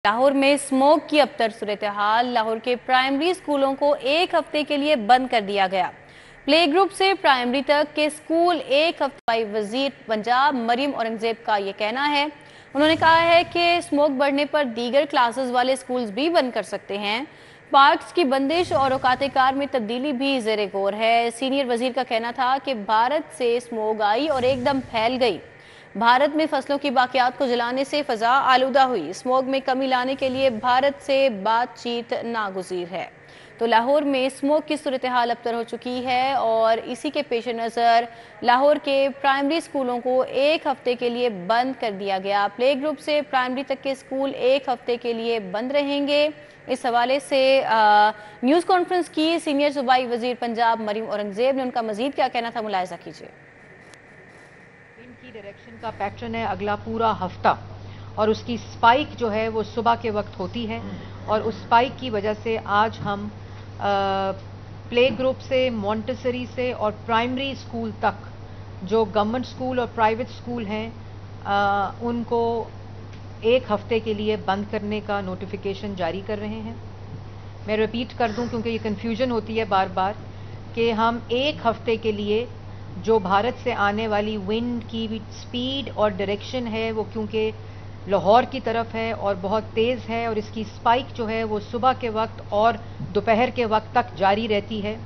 लाहौर में स्मोक की अबतर सूरत-ए-हाल। लाहौर के प्राइमरी स्कूलों को एक हफ्ते के लिए बंद कर दिया गया। प्ले ग्रुप से प्राइमरी तक के स्कूल एक हफ्ते। वजीर पंजाब मरियम औरंगजेब का ये कहना है। उन्होंने कहा है कि स्मोक बढ़ने पर दीगर क्लासेस वाले स्कूल्स भी बंद कर सकते हैं। पार्क्स की बंदिश और औकात कार में तब्दीली भी ज़ेरे गौर है। सीनियर वजीर का कहना था कि भारत से स्मोक आई और एकदम फैल गई। भारत में फसलों की बाकियात को जलाने से फ़ज़ा आलूदा हुई। स्मोग में कमी लाने के लिए भारत से बातचीत नागुज़ीर है। तो लाहौर में स्मोक की सूरत हाल अबतर हो चुकी है और इसी के पेश नज़र लाहौर के प्राइमरी स्कूलों को एक हफ्ते के लिए बंद कर दिया गया। प्ले ग्रुप से प्राइमरी तक के स्कूल एक हफ्ते के लिए बंद रहेंगे। इस हवाले से न्यूज़ कॉन्फ्रेंस की सीनियर सूबाई वजीर पंजाब मरियम औरंगजेब ने। उनका मजीद क्या कहना था, मुलाहिज़ा कीजिए। की डायरेक्शन का पैटर्न है अगला पूरा हफ्ता, और उसकी स्पाइक जो है वो सुबह के वक्त होती है, और उस स्पाइक की वजह से आज हम प्ले ग्रुप से, मॉन्टेसरी से और प्राइमरी स्कूल तक जो गवर्नमेंट स्कूल और प्राइवेट स्कूल हैं उनको एक हफ्ते के लिए बंद करने का नोटिफिकेशन जारी कर रहे हैं। मैं रिपीट कर दूं क्योंकि ये कन्फ्यूजन होती है बार बार कि हम एक हफ्ते के लिए जो भारत से आने वाली विंड की स्पीड और डायरेक्शन है वो क्योंकि लाहौर की तरफ है और बहुत तेज़ है, और इसकी स्पाइक जो है वो सुबह के वक्त और दोपहर के वक्त तक जारी रहती है।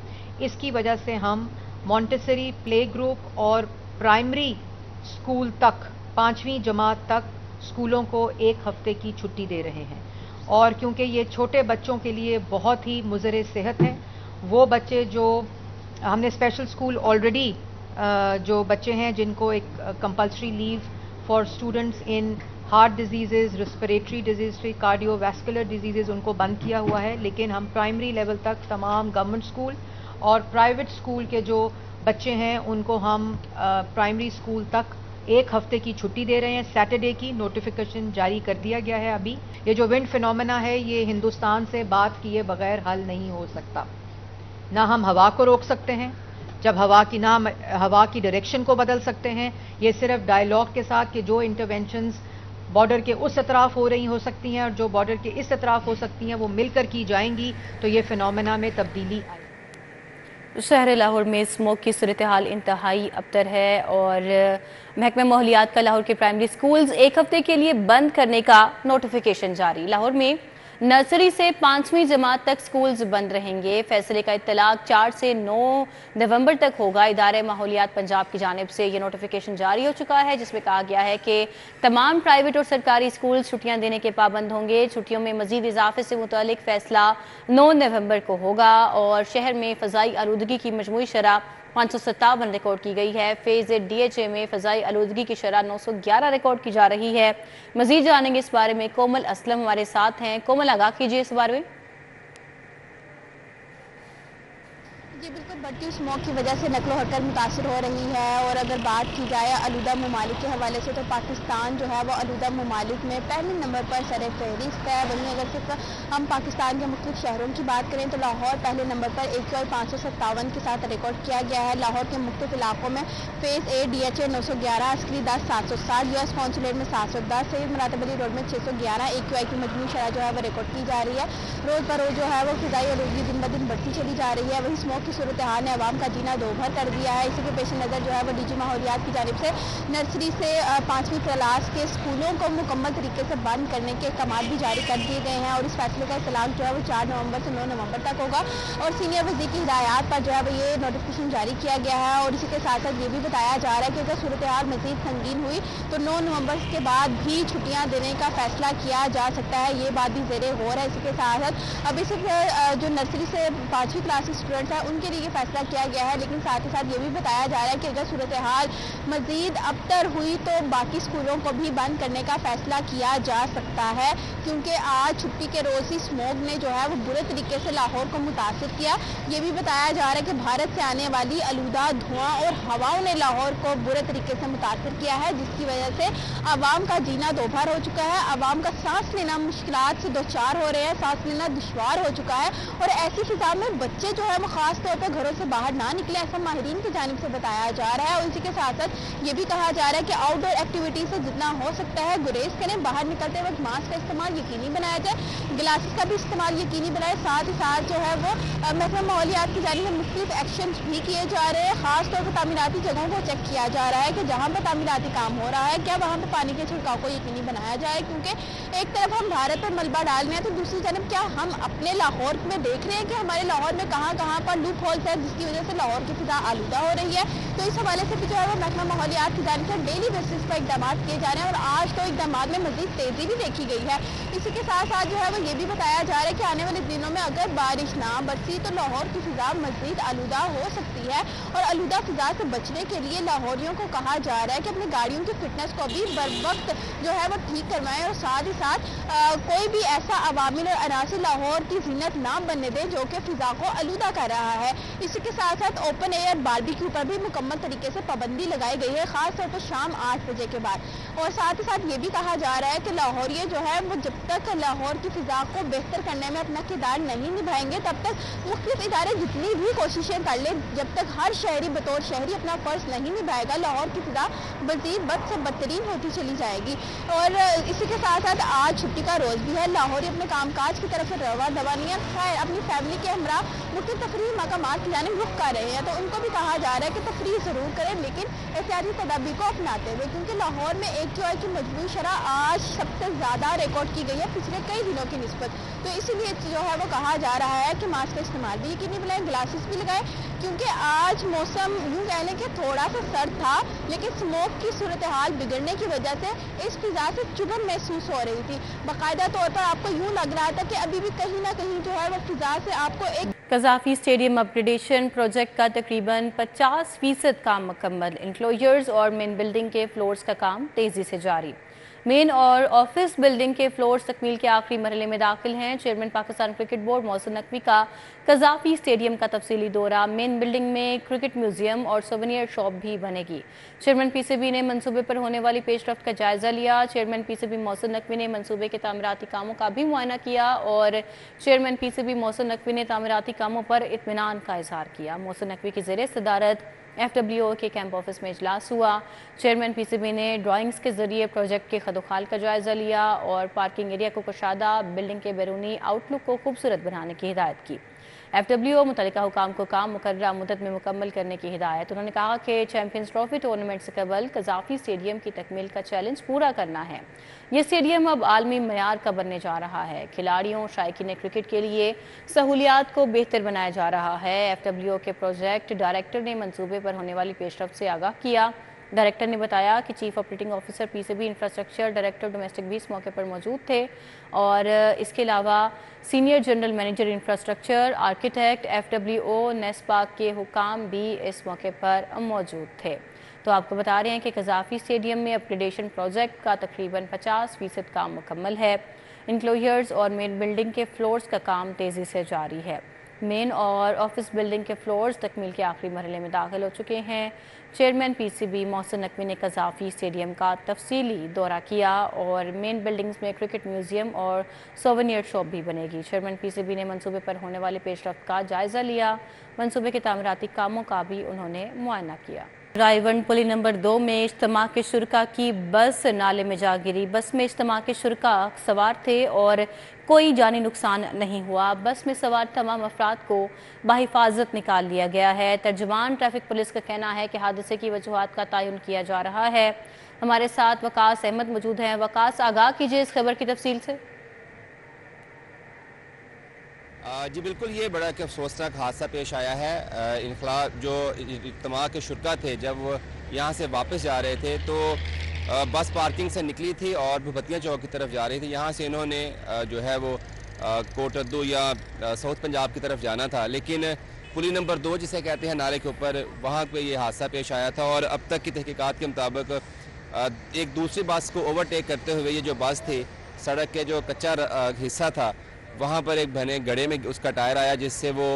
इसकी वजह से हम मॉन्टेसरी, प्ले ग्रुप और प्राइमरी स्कूल तक, 5वीं जमात तक स्कूलों को एक हफ्ते की छुट्टी दे रहे हैं। और क्योंकि ये छोटे बच्चों के लिए बहुत ही मुज़र सेहत है, वो बच्चे जो हमने स्पेशल स्कूल ऑलरेडी जो बच्चे हैं जिनको एक compulsory leave for students in heart disease, respiratory disease, cardiovascular disease, उनको बंद किया हुआ है। लेकिन हम प्राइमरी लेवल तक तमाम गवर्नमेंट स्कूल और प्राइवेट स्कूल के जो बच्चे हैं उनको हम प्राइमरी स्कूल तक एक हफ्ते की छुट्टी दे रहे हैं। सैटरडे की नोटिफिकेशन जारी कर दिया गया है। अभी ये जो विंड फिनोमेना है ये हिंदुस्तान से बात किए बगैर हल नहीं हो सकता। ना हम हवा को रोक सकते हैं, जब हवा की डायरेक्शन को बदल सकते हैं। ये सिर्फ डायलॉग के साथ कि जो इंटरवेंशंस बॉर्डर के उस अतराफ हो रही हो सकती हैं और जो बॉर्डर के इस अतराफ हो सकती हैं वो मिलकर की जाएंगी, तो ये फिनोमेना में तब्दीली आएगी। शहर लाहौर में स्मोक की सूरत हाल इंतहाई अबतर है और महकमा माहौलियात का लाहौर के प्राइमरी स्कूल्स एक हफ्ते के लिए बंद करने का नोटिफिकेशन जारी। लाहौर में नर्सरी से 5वीं जमात तक स्कूल्स बंद रहेंगे। फैसले का इत्तलाक 4 से 9 नवंबर तक होगा। इदारे माहौलियात पंजाब की जानिब से ये नोटिफिकेशन जारी हो चुका है जिसमें कहा गया है कि तमाम प्राइवेट और सरकारी स्कूल छुट्टियां देने के पाबंद होंगे। छुट्टियों में मजीद इजाफे से मुतालिक फैसला 9 नवंबर को होगा। और शहर में फ़ज़ाई आलूदगी की मजमूई शरह 557 रिकॉर्ड की गई है। फेज़ DHA में फ़ज़ाई आलूदगी की शरह 911 रिकॉर्ड की जा रही है। मज़ीद जानेंगे इस बारे में। कोमल असलम हमारे साथ हैं। कोमल, आगाह कीजिए इस बारे में। जी बिल्कुल, बढ़ती स्मोक की वजह से नकलो हरकत मुतासर हो रही है। और अगर बात की जाए आलूदा ममालिक के हवाले से तो पाकिस्तान जो है वो आलूदा ममालिक में पहले नंबर पर सर फहरिस्त है। वहीं अगर सिर्फ हम पाकिस्तान के मुख्तलिफ शहरों की बात करें तो लाहौर पहले नंबर पर 1,557 के साथ रिकॉर्ड किया गया है। लाहौर के मुख्तलिफ इलाकों में phase A DHA 911, Askari 10 760, US consulate में 710, सैयद मुरातब अली रोड में 611 AQI की मजमूई शरह जो है वो रिकॉर्ड की जा रही है। रोज़ ब रोज़ जो है वो फ़िज़ाई आलूदगी दिन ब दिन बढ़ती चली जा रही है। वहीं स्मोक सूरत हाल ने आवाम का जीना दोभर कर दिया है। इसी के पेश नज़र जो है वो DG माहौलियात की जानिब से नर्सरी से 5वीं क्लास के स्कूलों को मुकम्मल तरीके से बंद करने के अहकाम भी जारी कर दिए गए हैं। और इस फैसले का इत्तलाक जो है वो 4 नवंबर से 9 नवंबर तक होगा। और सीनियर वज़ीर की हिदायत पर जो है वो ये नोटिफिकेशन जारी किया गया है। और इसी के साथ साथ ये भी बताया जा रहा है कि अगर सूरत हाल मज़ीद संगीन हुई तो 9 नवंबर के बाद भी छुट्टियाँ देने का फैसला किया जा सकता है। ये बात भी ज़ेरे गौर है। इसी के साथ साथ अभी सिर्फ जो नर्सरी से 5वीं क्लास के स्टूडेंट्स हैं उनके लिए फैसला किया गया है। लेकिन साथ ही साथ ये भी बताया जा रहा है कि अगर सूरत हाल मजीद अबतर हुई तो बाकी स्कूलों को भी बंद करने का फैसला किया जा सकता है। क्योंकि आज छुट्टी के रोज़ ही स्मोक ने जो है वो बुरे तरीके से लाहौर को मुतासिर किया। ये भी बताया जा रहा है कि भारत से आने वाली आलूदा धुआं और हवाओं ने लाहौर को बुरे तरीके से मुतासिर किया है, जिसकी वजह से आवाम का जीना दोभर हो चुका है। आवाम का सांस लेना मुश्किलात से दो चार हो रहे हैं, सांस लेना दुश्वार हो चुका है। और ऐसी फिजा में बच्चे जो है वो खास तौर طور पर घरों से बाहर ना निकले, ऐसा माहिरीन की जानिब से बताया जा रहा है। और इसी के साथ साथ ये भी कहा जा रहा है कि आउटडोर एक्टिविटी से जितना हो सकता है गुरेज करें, बाहर निकलते वक्त मास्क का इस्तेमाल यकीनी बनाया जाए, गिलासेस का भी इस्तेमाल यकीनी बनाए। साथ ही साथ जो है वो महकमा माहौलियात की जानिब से मुख्तलिफ एक्शन भी किए जा रहे हैं। खास तौर पर तामीराती जगहों को चेक किया जा रहा है कि जहाँ पर तामीराती काम हो रहा है क्या वहाँ पर पानी के छिड़काव को यकीनी बनाया जाए, क्योंकि एक तरफ हम भारत पर मलबा डाल रहे हैं तो दूसरी जानब क्या हम अपने लाहौर में देख रहे हैं कि हमारे लाहौर में कहाँ कहाँ पर लूप होल्स है जिसकी वजह से लाहौर की फिजा आलूदा हो रही है। तो इस हवाले से भी जो है वो महकमा माहौलियात की जानिब से डेली बेसिस पर इकदाम किए जा रहे हैं और आज तो इकदाम में मजीद तेजी भी देखी गई है। इसी के साथ साथ जो है वो ये भी बताया जा रहा है कि आने वाले दिनों में अगर बारिश ना बरसी तो लाहौर की फिजा मजीद आलूदा हो सकती है। और आलूदा फिजा से बचने के लिए लाहौरियों को कहा जा रहा है कि अपनी गाड़ियों की फिटनेस को भी बर वक्त जो है वो ठीक करवाएं और साथ ही साथ कोई भी ऐसा अवामिल और अनासिर लाहौर की जीनत ना बनने दें जो कि फिजा को आलूदा कर रहा है। इसी के साथ साथ ओपन एयर बारबेक्यू पर भी मुकम्मल तरीके से पाबंदी लगाई गई है, खास तौर पर शाम 8 बजे के बाद। और साथ ही साथ ये भी कहा जा रहा है कि लाहौरिये जो है वो जब तक लाहौर की फिजा को बेहतर करने में अपना किरदार नहीं निभाएंगे तब तक मुख्तलिफ इदारे जितनी भी कोशिशें कर ले, जब तक हर शहरी बतौर शहरी अपना फर्ज नहीं निभाएगा लाहौर की फिजा मजीद बद से बदतरीन होती चली जाएगी। और इसी के साथ साथ आज छुट्टी का रोज़ भी है, लाहौरी अपने कामकाज की तरफ रवा दवा नहीं है, खैर अपनी फैमिली के हमरा मुख्तलिफ तफरीही मकामात की जानिब रुख कर रहे हैं। तो उनको भी कहा जा रहा है कि तफरीह ज़रूर करें लेकिन एहतियाती तदाबीर को अपनाते हुए, क्योंकि लाहौर में AQI की मजबूरी शरह आज सबसे ज़्यादा रिकॉर्ड की गई है पिछले कई दिनों की निस्बत। तो इसीलिए जो है वो कहा जा रहा है कि मास्क का इस्तेमाल भी यकीनी बनाएं, ग्लासेस भी लगाएं, क्योंकि आज मौसम यूँ कह लें कि थोड़ा सा सर्द था लेकिन स्मोक की सूरत हाल बिगड़ने की वजह से इस फिजा से चुभन महसूस हो रही थी। बाकायदा तौर पर आपको यूँ लग रहा था कि अभी भी कहीं ना कहीं जो है वो फिजा से आपको एक कज़ाफ़ी स्टेडियम अपग्रेडेशन प्रोजेक्ट का तकरीबन 50% काम मुकम्मल। इंक्लोजर्स और मेन बिल्डिंग के फ्लोर्स का काम तेज़ी से जारी। मेन और ऑफिस बिल्डिंग के फ्लोर्स तकमील के आखिरी मरहले में दाखिल हैं। Chairman Pakistan cricket board Mohsin Naqvi का कज़ाफ़ी स्टेडियम का तफसीली दौरा। मेन बिल्डिंग में क्रिकेट म्यूजियम और सोवेनियर शॉप भी बनेगी। चेयरमैन PCB ने मनसूबे पर होने वाली पेशरफ्त का जायजा लिया। चेयरमैन PCB मोहसिन नकवी ने मनसूबे के तामीराती कामों का भी मुआयना किया और चेयरमैन PCB मोहसिन नकवी ने तामीराती कामों पर इत्मीनान का इजहार किया। मोहसिन नकवी की ज़ेरे सदारत FWO के कैंप ऑफिस में इजलास हुआ। चेयरमैन PCB ने ड्राइंग्स के जरिए प्रोजेक्ट के खदोखाल का जायजा लिया और पार्किंग एरिया को कुशादा, बिल्डिंग के बैरूनी आउटलुक को खूबसूरत बनाने की हिदायत की। FWO मुतल्लिका हुकाम को काम मुकर्ररा मुद्दत में मुकम्मल करने की हिदायत। उन्होंने कहा कि चैंपियंस ट्रॉफी टूर्नामेंट से कबल कज़ाफ़ी स्टेडियम की तकमील का चैलेंज पूरा करना है। ये स्टेडियम अब आलमी मयार का बनने जा रहा है। खिलाड़ियों शायकीन क्रिकेट के लिए सहूलियात को बेहतर बनाया जा रहा है। FWO के प्रोजेक्ट डायरेक्टर ने मंसूबे पर होने वाली पेशरफ्त से आगाह किया। डायरेक्टर ने बताया कि chief operating officer PCB infrastructure director domestic भी इस मौके पर मौजूद थे और इसके अलावा senior general manager infrastructure architect FWO नेस्पा के हुकाम भी इस मौके पर मौजूद थे। तो आपको बता रहे हैं कि कज़ाफ़ी स्टेडियम में अपग्रेडेशन प्रोजेक्ट का तकरीबन 50% काम मुकम्मल है। इंक्लोजर्स और मेन बिल्डिंग के फ्लोर्स का काम तेज़ी से जारी है। मेन और ऑफिस बिल्डिंग के फ्लोर्स तकमील के आखिरी मरहले में दाखिल हो चुके हैं। चेयरमैन PCB मोहसिन नकवी ने कज़ाफ़ी स्टेडियम का तफसीली दौरा किया और मेन बिल्डिंग्स में क्रिकेट म्यूजियम और सोवेनियर शॉप भी बनेगी। चेयरमैन PCB ने मंसूबे पर होने वाली पेशरफ्त का जायजा लिया। मंसूबे के तामीराती कामों का भी उन्होंने मुआयना किया। रायवंड पुली नंबर 2 में इज्तिमा के शुरका की बस नाले में जा गिरी। बस में इज्तिमा के शुरका सवार थे और कोई जानी नुकसान नहीं हुआ। बस में सवार तमाम अफराद को बाहिफाजत निकाल लिया गया है। तर्जुमान ट्रैफिक पुलिस का कहना है कि हादसे की वजूहात का तयन किया जा रहा है। हमारे साथ वकास अहमद मौजूद हैं। वकास, आगाह कीजिए इस खबर की तफसील से। जी बिल्कुल, ये बड़ा एक अफसोसनाक हादसा पेश आया है। इनखला जो इज्तिमा के शुरका थे जब वो यहाँ से वापस जा रहे थे तो बस पार्किंग से निकली थी और भूपतिया चौक की तरफ जा रही थी। यहाँ से इन्होंने जो है वो कोटद्दू या साउथ पंजाब की तरफ जाना था, लेकिन पुली नंबर 2 जिसे कहते हैं नाले के ऊपर, वहाँ पे ये हादसा पेश आया था। और अब तक की तहकीकात के मुताबिक एक दूसरी बस को ओवरटेक करते हुए ये जो बस थी, सड़क के जो कच्चा हिस्सा था वहाँ पर एक बने गड्ढे में उसका टायर आया जिससे वो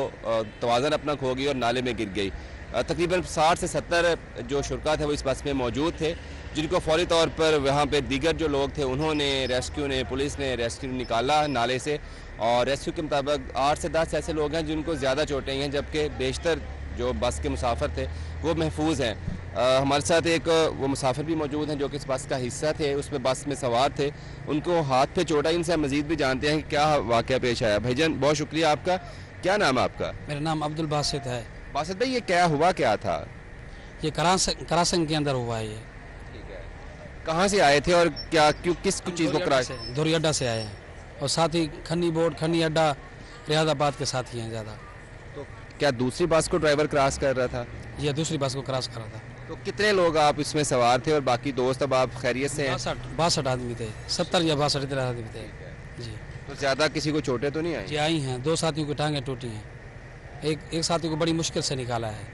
तवाज़न अपना खो गई और नाले में गिर गई। तकरीबन 60 से 70 जो शुरका थे वो इस बस में मौजूद थे जिनको फौरी तौर पर वहाँ पे दीगर जो लोग थे उन्होंने पुलिस ने रेस्क्यू निकाला नाले से, और रेस्क्यू के मुताबिक 8 से 10 ऐसे लोग हैं जिनको ज़्यादा चोटें हैं, जबकि बेशतर जो बस के मुसाफिर थे वो महफूज हैं। हमारे साथ एक वो मुसाफिर भी मौजूद हैं जो कि इस बस का हिस्सा थे, उसमें बस में सवार थे, उनको हाथ पे चोट आई। इनसे हम मज़ीद भी जानते हैं कि क्या वाक़या पेश आया। भाईजान बहुत शुक्रिया आपका, क्या नाम है आपका? मेरा नाम अब्दुल बासित है। बासित भाई, ये क्या हुआ, क्या था? ये करासंग के अंदर हुआ है। ये ठीक है, कहाँ से आए थे और क्या किस चीज़ को क्रॉस? धुरी अड्डा से आए हैं, और साथ ही खन्नी अड्डा रियादाबाद के साथ ही हैं ज़्यादा। तो क्या दूसरी बस को ड्राइवर क्रॉस कर रहा था? ये दूसरी बस को क्रॉस कर रहा था। तो कितने लोग आप इसमें सवार थे और बाकी दोस्त अब आप खैरियत से हैं? 62 आदमी थे, 70 या 62 आदमी थे जी। तो ज़्यादा किसी को चोटें तो नहीं आई? जी आई हैं, 2 साथियों की टांगें टूटी हैं, एक साथी को बड़ी मुश्किल से निकाला है।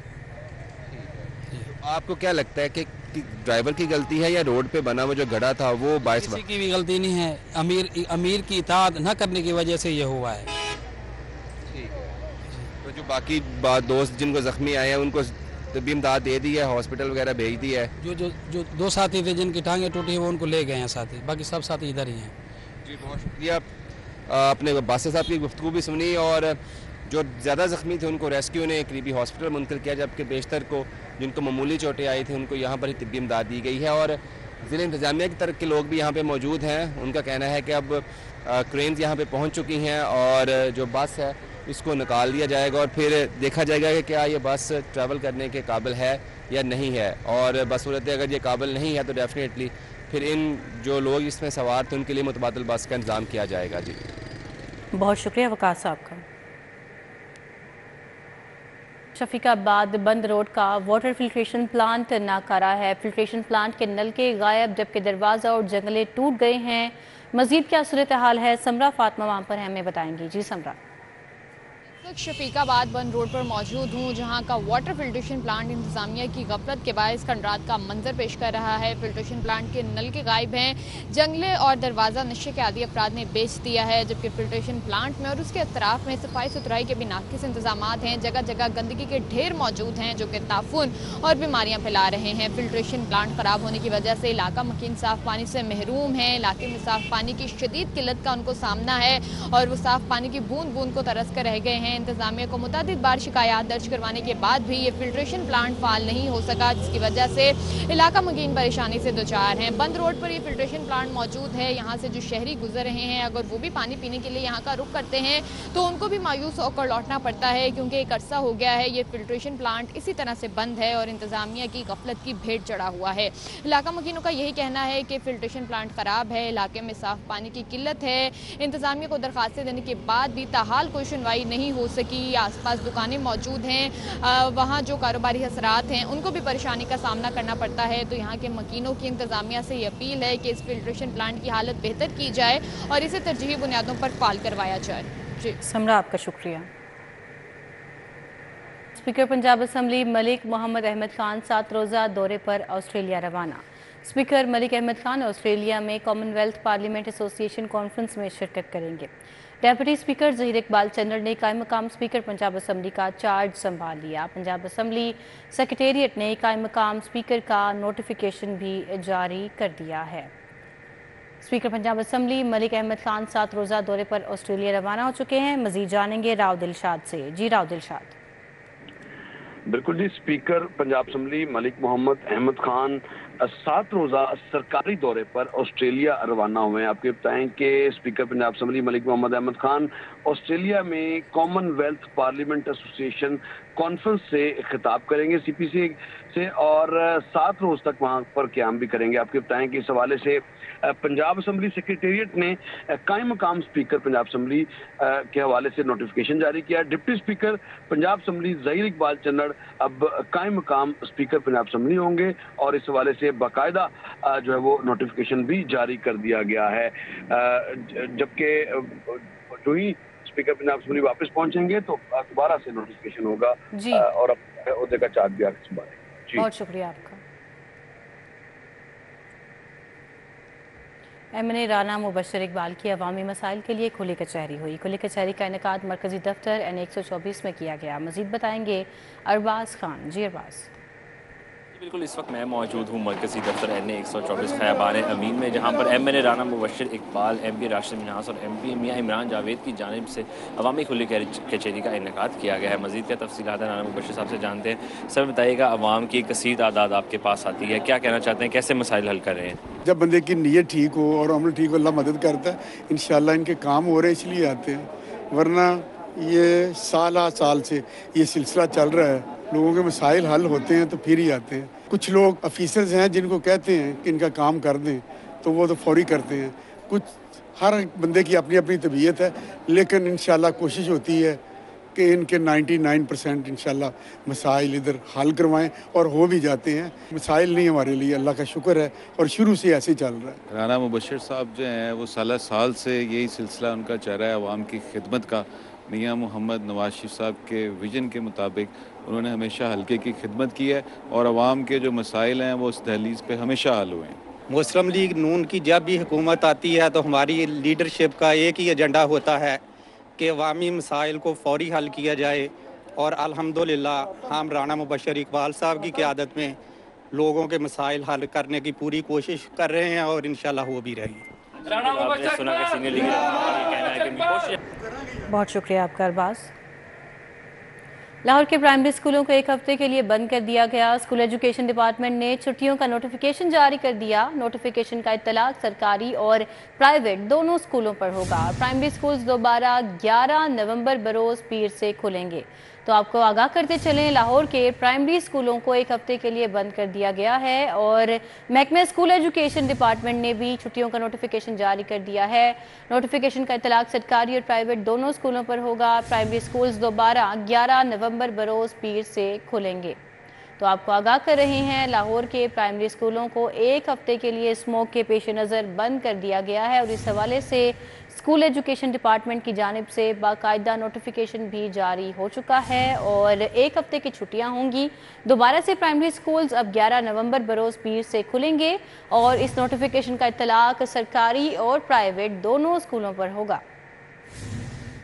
तो आपको क्या लगता है कि ड्राइवर की गलती है या रोड पे बना हुआ जो गड्ढा था वो बायस? किसी की भी गलती नहीं है, अमीर की इताअत न करने की वजह से ये हुआ है। ठीक है, तो जो बाकी दोस्त जिनको जख्मी आए हैं उनको तबी इमदाद दे दी है, हॉस्पिटल वगैरह भेज दिया है? जो 2 साथी थे जिनकी टांगें टूटी हैं वो उनको ले गए हैं साथी, बाकी सब साथी इधर ही हैं। जी बहुत शुक्रिया। आपने बासित साहब की गुफ्तगू भी सुनी, और जो ज़्यादा ज़ख्मी थे उनको रेस्क्यू ने करीबी हॉस्पिटल मुंतकिल किया, जबकि बेशतर को जिनको मामूली चोटें आई थी उनको यहाँ पर ही तिब्बी इमदाद दी गई है। और ज़िला इंतज़ामिया की तरफ के लोग भी यहाँ पे मौजूद हैं, उनका कहना है कि अब क्रेन्स यहाँ पे पहुँच चुकी हैं और जो बस है इसको निकाल दिया जाएगा और फिर देखा जाएगा कि क्या ये बस ट्रैवल करने के काबिल है या नहीं है। और बसूरत अगर ये काबिल नहीं है तो डेफिनेटली फिर इन जो लोग इसमें सवार थे उनके लिए मुतबादिल बस का इंतज़ाम किया जाएगा। जी बहुत शुक्रिया वकास साहब का। शफीकाबाद बंद रोड का वाटर फिल्ट्रेशन प्लांट नाकारा है। फिल्ट्रेशन प्लांट के नलके गायब, जबकि दरवाज़ा और जंगले टूट गए हैं। मज़ीद क्या सूरत हाल है, समरा फातिमा वहाँ पर हमें बताएंगी। जी समरा। शफीकाबाद बंद रोड पर मौजूद हूँ, जहाँ का वाटर फिल्ट्रेशन प्लांट इंतजामिया की गफलत के बायस खंडरात का मंजर पेश कर रहा है। फिल्ट्रेशन प्लांट के नल के गायब हैं, जंगले और दरवाज़ा नशे के आदि अफराद ने बेच दिया है, जबकि फिल्ट्रेशन प्लांट में और उसके अतराफ में सफाई सुथराई के भी नाकिस इंतजाम हैं। जगह जगह गंदगी के ढेर मौजूद हैं जो कि ताफून और बीमारियाँ फैला रहे हैं। फिल्ट्रेशन प्लांट खराब होने की वजह से इलाका मकीन साफ पानी से महरूम है। इलाके में साफ पानी की शदीद किल्लत का उनको सामना है और वो साफ पानी की बूंद बूंद को तरस कर रह गए हैं। इंतजामिया को मुतअद्दिद बार शिकायत दर्ज करवाने के बाद भी ये फिल्ट्रेशन प्लांट फाल नहीं हो सका, जिसकी वजह से इलाका मकीन परेशानी से दोचार हैं। बंद रोड पर ये फिल्ट्रेशन प्लांट मौजूद है। यहाँ से जो शहरी गुजर रहे हैं, अगर वो भी पानी पीने के लिए यहाँ का रुख करते हैं तो उनको भी मायूस होकर लौटना पड़ता है, क्योंकि एक अरसा हो गया है ये फिल्ट्रेशन प्लांट इसी तरह से बंद है और इंतजामिया की गफलत की भेंट चढ़ा हुआ है। इलाका मकीनों का यही कहना है कि फिल्ट्रेशन प्लांट खराब है, इलाके में साफ पानी की किल्लत है। इंतजामिया को दरखास्तें देने के बाद भी ताहाल कोई सुनवाई नहीं हो सकी। आसपास दुकानें मौजूद हैं, वहाँ जो कारोबारी हसरात हैं उनको भी परेशानी का सामना करना पड़ता है। तो यहाँ के मकीनों की इंतजामिया से ये अपील है कि इस फिल्ट्रेशन प्लांट की हालत बेहतर की जाए और इसे तरजीही बुनियादों पर फाल करवाया जाए। जी समरा, आपका शुक्रिया। स्पीकर पंजाब असम्बली मलिक मोहम्मद अहमद खान 7 रोज़ा दौरे पर ऑस्ट्रेलिया रवाना। स्पीकर मलिक अहमद खान ऑस्ट्रेलिया में कॉमनवेल्थ पार्लियामेंट एसोसिएशन कॉन्फ्रेंस में शिरकत करेंगे। डेप्यूटी स्पीकर ज़हीर इकबाल चन्नड़ ने कायम मकाम स्पीकर पंजाब असम्बली का चार्ज संभाल लिया। पंजाब असम्बली सेक्रेटेरिएट ने कायम मकाम स्पीकर का नोटिफिकेशन भी जारी कर दिया है। स्पीकर पंजाब असम्बली मलिक अहमद खान 7 रोज़ा दौरे पर ऑस्ट्रेलिया रवाना हो चुके हैं। मज़ीद जानेंगे राव दिलशाद से। जी राव दिलशाद। बिल्कुल जी, स्पीकर पंजाब असम्बली मलिक मोहम्मद अहमद खान 7 रोज़ा सरकारी दौरे पर ऑस्ट्रेलिया रवाना हुए हैं। आपके बताएं कि speaker Punjab assembly Malik Mohammad Ahmad Khan Australia में कॉमनवेल्थ पार्लियामेंट एसोसिएशन कॉन्फ्रेंस से खिताब करेंगे सीपीसी से, और 7 रोज़ तक वहां पर क़याम भी करेंगे। आपके बताएं कि इस हवाले से पंजाब असम्बली सेक्रेटेरिएट ने कायम मकाम स्पीकर पंजाब असम्बली के हवाले से नोटिफिकेशन जारी किया। Deputy speaker Punjab assembly Zaheer Iqbal Channar अब कायम मकाम स्पीकर पंजाब असम्बली होंगे और इस हवाले से बाकायदा जो है वो नोटिफिकेशन भी जारी कर दिया गया है। जबकि जो ही स्पीकर पंजाब असम्बली वापस पहुंचेंगे तो दोबारा से नोटिफिकेशन होगा और अब ओहदे का चार्ज भी आगे संभालेंगे। बहुत शुक्रिया आपका। एमएनए राना मुबशर इकबाल की अवामी मसाइल के लिए खुली कचहरी हुई। खुली कचहरी का इनेकाद मरकजी दफ्तर N124 में किया गया। मजीद बताएंगे अरबाज खान। जी अरबाज। بالکل اس وقت میں موجود ہوں مرکزی دفتر NA 124 خیابان امین میں، جہاں پر MNA رانا مبشر اقبال، MP راشد منہاس اور MP میاں عمران جاوید کی جانب سے عوامی کھلی کچہری کا انعقاد کیا گیا ہے۔ مزید کیا تفصیلات ہیں رانا مبشر صاحب سے جانتے ہیں۔ سر بتائیے گا، عوام کی کثیر تعداد آپ کے پاس آتی ہے، کیا کہنا چاہتے ہیں، کیسے مسائل حل کر رہے ہیں؟ جب بندے کی نیت ٹھیک ہو اور عمل ٹھیک ہو، اللہ مدد کرتا ہے۔ انشاءاللہ ان کے کام ہو رہے اس لیے آتے ہیں، ورنہ یہ سال سے یہ سلسلہ چل رہا ہے، لوگوں کے مسائل حل ہوتے ہیں تو پھر ہی آتے ہیں۔ کچھ لوگ آفیسرز ہیں جن کو کہتے ہیں کہ ان کا کام کر دیں تو وہ تو فوری کرتے ہیں۔ کچھ ہر بندے کی اپنی اپنی طبیعت ہے، لیکن انشاءاللہ کوشش ہوتی ہے کہ ان کے 99% انشاءاللہ مسائل ادھر حل کروائیں، اور ہو بھی جاتے ہیں۔ مسائل نہیں ہمارے لیے، اللہ کا شکر ہے، اور شروع سے ایسے چل رہا ہے۔ رانا مبشر صاحب جو ہیں وہ سال سے یہی سلسلہ ان کا چل رہا ہے عوام کی خدمت کا۔ میاں محمد نواز شریف صاحب کے ویژن کے مطابق انہوں نے ہمیشہ حلقے کی خدمت کی ہے، اور عوام کے جو مسائل ہیں وہ اس دہلیز پہ ہمیشہ حل ہوئے ہیں۔ مسلم لیگ نون کی جب بھی حکومت آتی ہے تو ہماری لیڈرشپ کا ایک ہی ایجنڈا ہوتا ہے کہ عوامی مسائل کو فوری حل کیا جائے، اور الحمدللہ ہم رانا مبشر اقبال صاحب کی قیادت میں لوگوں کے مسائل حل کرنے کی پوری کوشش کر رہے ہیں، اور انشاءاللہ ہو بھی رہی ہے۔ بہت شکریہ آپ کا ارباز۔ لاہور کے پرائمری اسکولوں کو ایک ہفتے کے لیے بند کر دیا گیا۔ اسکول ایجوکیشن ڈپارٹمنٹ نے چھٹیوں کا نوٹیفیکیشن جاری کر دیا۔ نوٹیفیکیشن کا اطلاق سرکاری اور پرائیویٹ دونوں اسکولوں پر ہوگا۔ پرائمری اسکولز دوبارہ 11 نومبر بروز پیر سے کھلیں گے۔ تو آپ کو آگاہ کرتے چلیں، لاہور کے پرائمری اسکولوں کو ایک ہفتے کے لیے بند کر دیا گیا ہے، اور محکمہ اسکول ایجوکیشن ڈپارٹمنٹ نے بھی چھٹیوں کا نوٹیفیکیشن جاری کر دیا ہے۔ نوٹیفیکیشن کا اطلاق سرکاری اور پرائیویٹ دونوں اسکولوں پر ہوگا۔ پرائمری اسکولز دوبارہ 11 نومبر بروز پیر سے کھلیں گے۔ تو آپ کو آگاہ کر رہے ہیں، لاہور کے پرائمری اسکولوں کو ایک ہفتے کے لیے اسموک کے پیش نظر بند کر دیا گیا ہے، اور اس حوالے سے اسکول ایجوکیشن ڈپارٹمنٹ کی جانب سے باقاعدہ نوٹیفیکیشن بھی جاری ہو چکا ہے، اور ایک ہفتے کی چھٹیاں ہوں گی۔ دوبارہ سے پرائمری اسکولز اب 11 نومبر بروز پیر سے کھلیں گے، اور اس نوٹیفیکیشن کا اطلاق سرکاری اور پرائیویٹ دونوں اسکولوں پر ہوگا۔